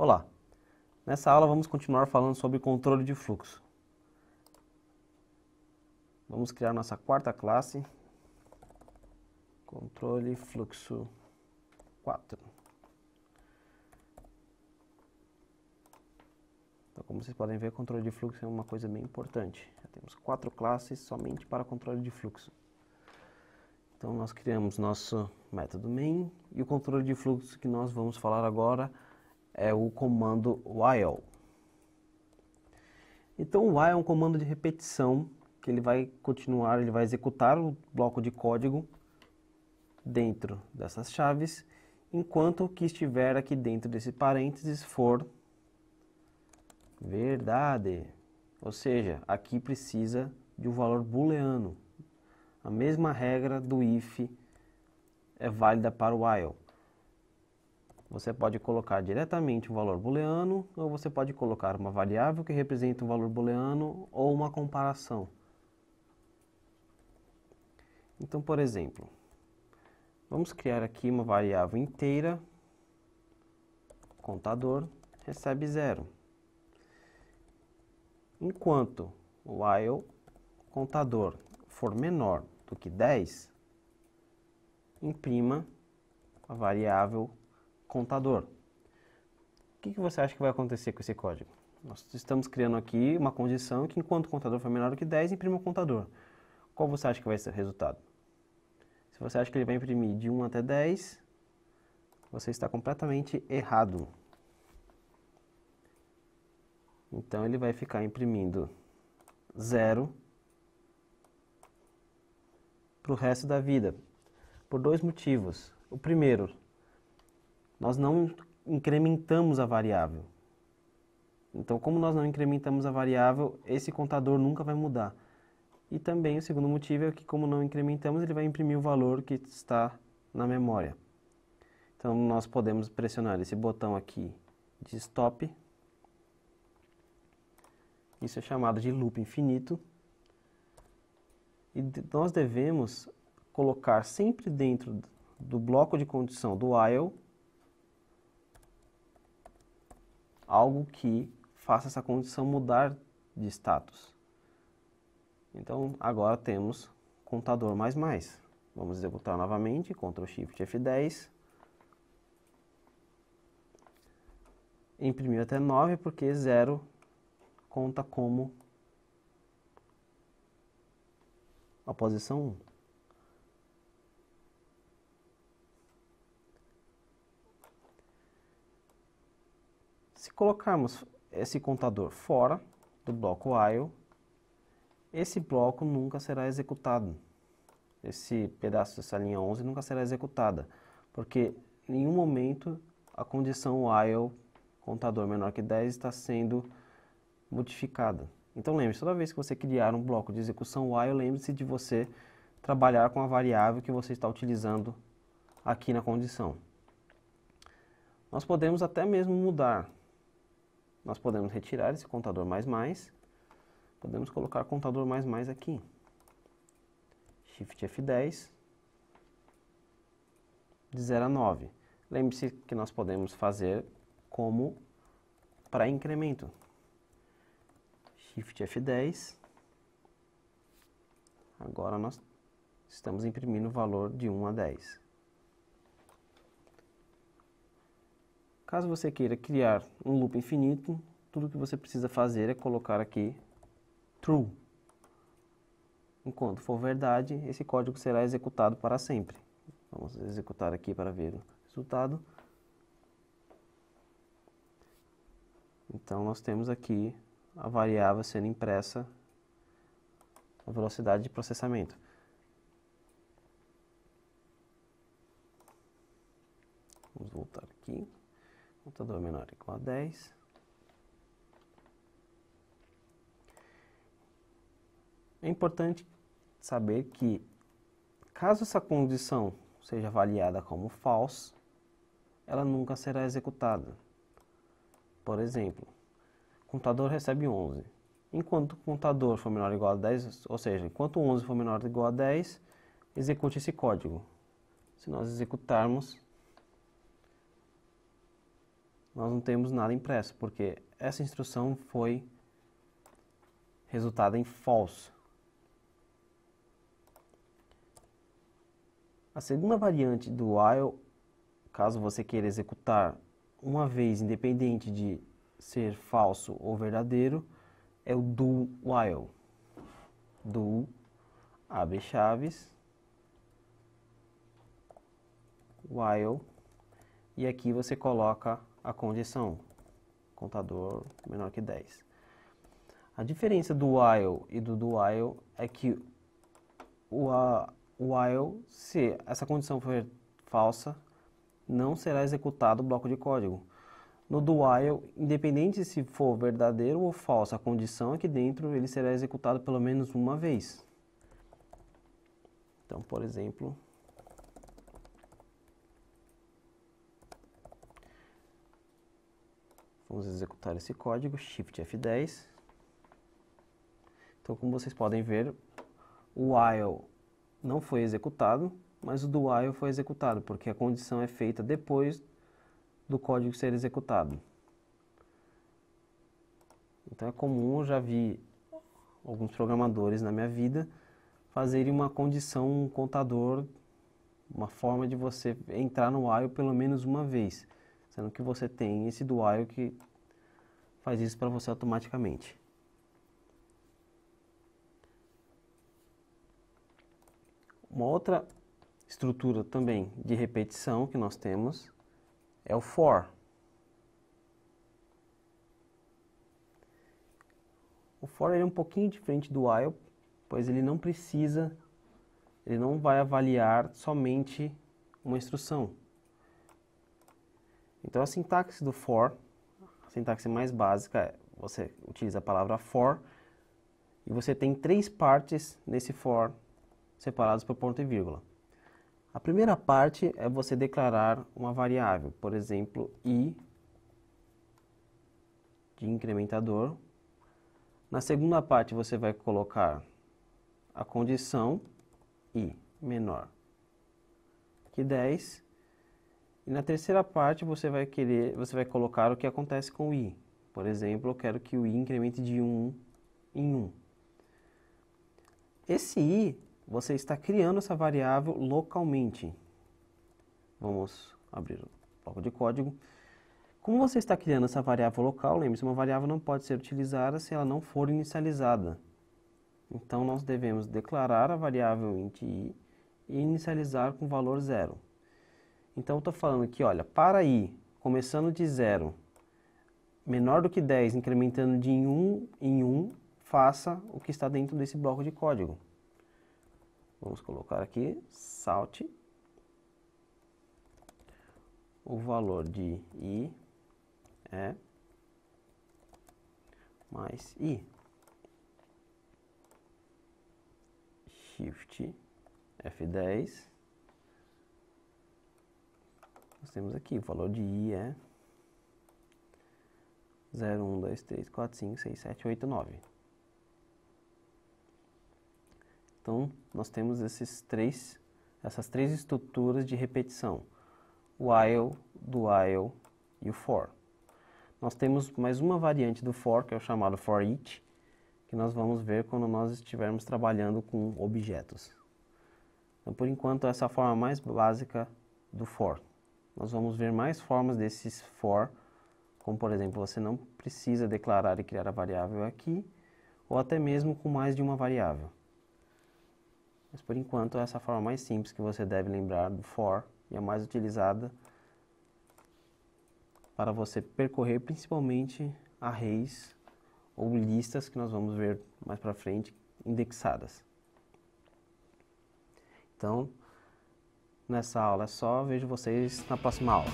Olá, nessa aula vamos continuar falando sobre controle de fluxo. Vamos criar nossa quarta classe, controle fluxo 4. Então, como vocês podem ver, controle de fluxo é uma coisa bem importante. Já temos 4 classes somente para controle de fluxo. Então, nós criamos nosso método main e o controle de fluxo que nós vamos falar agora é o comando while. Então, o while é um comando de repetição que ele vai continuar, ele vai executar o bloco de código dentro dessas chaves, enquanto o que estiver aqui dentro desse parênteses for verdade. Ou seja, aqui precisa de um valor booleano. A mesma regra do if é válida para o while. Você pode colocar diretamente um valor booleano, ou você pode colocar uma variável que representa um valor booleano, ou uma comparação. Então, por exemplo, vamos criar aqui uma variável inteira, contador, recebe 0. Enquanto o while contador for menor do que 10, imprima a variável contador. O que você acha que vai acontecer com esse código? Nós estamos criando aqui uma condição que enquanto o contador for menor do que 10, imprima o contador. Qual você acha que vai ser o resultado? Se você acha que ele vai imprimir de 1 até 10, você está completamente errado. Então ele vai ficar imprimindo 0 para o resto da vida, por 2 motivos. O primeiro, nós não incrementamos a variável. Então, como nós não incrementamos a variável, esse contador nunca vai mudar. E também o segundo motivo é que, como não incrementamos, ele vai imprimir o valor que está na memória. Então, nós podemos pressionar esse botão aqui de stop. Isso é chamado de loop infinito. E nós devemos colocar sempre dentro do bloco de condição do while algo que faça essa condição mudar de status. Então, agora temos contador mais. Vamos executar novamente, Ctrl Shift F10. Imprimiu até 9, porque 0 conta como a posição 1. Se colocarmos esse contador fora do bloco while, esse bloco nunca será executado. Esse pedaço dessa linha 11 nunca será executada, porque em nenhum momento a condição while, contador menor que 10, está sendo modificada. Então lembre-se, toda vez que você criar um bloco de execução while, lembre-se de você trabalhar com a variável que você está utilizando aqui na condição. Nós podemos até mesmo mudar. Nós podemos retirar esse contador mais, podemos colocar contador mais aqui. Shift F10, de 0 a 9. Lembre-se que nós podemos fazer como para incremento. Shift F10. Agora nós estamos imprimindo o valor de 1 a 10. Caso você queira criar um loop infinito, tudo que você precisa fazer é colocar aqui true. Enquanto for verdade, esse código será executado para sempre. Vamos executar aqui para ver o resultado. Então, nós temos aqui a variável sendo impressa a velocidade de processamento. Vamos voltar aqui. Contador menor igual a 10. É importante saber que, caso essa condição seja avaliada como false, ela nunca será executada. Por exemplo, o contador recebe 11. Enquanto o contador for menor ou igual a 10, ou seja, enquanto 11 for menor ou igual a 10, execute esse código. Se nós executarmos, nós não temos nada impresso, porque essa instrução foi resultada em false. A segunda variante do while, caso você queira executar uma vez independente de ser falso ou verdadeiro, é o do while. Do, abre chaves, while, e aqui você coloca a condição, contador menor que 10. A diferença do while e do do while é que o while, se essa condição for falsa, não será executado o bloco de código. No do while, independente se for verdadeiro ou falso, a condição aqui dentro, ele será executado pelo menos uma vez. Então, por exemplo, vamos executar esse código, Shift F10. Então, como vocês podem ver, o while não foi executado, mas o do while foi executado, porque a condição é feita depois do código ser executado. Então é comum, eu já vi alguns programadores na minha vida fazerem uma condição, um contador, uma forma de você entrar no while pelo menos uma vez, sendo que você tem esse do while que faz isso para você automaticamente. Uma outra estrutura também de repetição que nós temos é o for. O for é um pouquinho diferente do while, pois ele não vai avaliar somente uma instrução. Então a sintaxe do for, a sintaxe mais básica é, você utiliza a palavra for, e você tem 3 partes nesse for, separadas por ponto e vírgula. A primeira parte é você declarar uma variável, por exemplo, i de incrementador. Na segunda parte você vai colocar a condição i menor que 10. E na terceira parte você vai colocar o que acontece com o i. Por exemplo, eu quero que o i incremente de 1 em 1. Esse i, você está criando essa variável localmente. Vamos abrir o bloco de código. Como você está criando essa variável local, lembre-se, uma variável não pode ser utilizada se ela não for inicializada. Então, nós devemos declarar a variável int i e inicializar com valor 0. Então, eu estou falando aqui, olha, para i, começando de 0, menor do que 10, incrementando de 1 em 1, faça o que está dentro desse bloco de código. Vamos colocar aqui, salt, o valor de i é mais i. Shift F10. Nós temos aqui, o valor de i é 0, 1, 2, 3, 4, 5, 6, 7, 8, 9. Então, nós temos essas três estruturas de repetição. O while, do while e o for. Nós temos mais uma variante do for, que é o chamado for each, que nós vamos ver quando nós estivermos trabalhando com objetos. Então, por enquanto, essa é a forma mais básica do for. Nós vamos ver mais formas desses for, como por exemplo, você não precisa declarar e criar a variável aqui, ou até mesmo com mais de uma variável. Mas por enquanto, essa é a forma mais simples que você deve lembrar do for, e a mais utilizada para você percorrer principalmente arrays ou listas que nós vamos ver mais para frente, indexadas. Então, nessa aula é só, vejo vocês na próxima aula.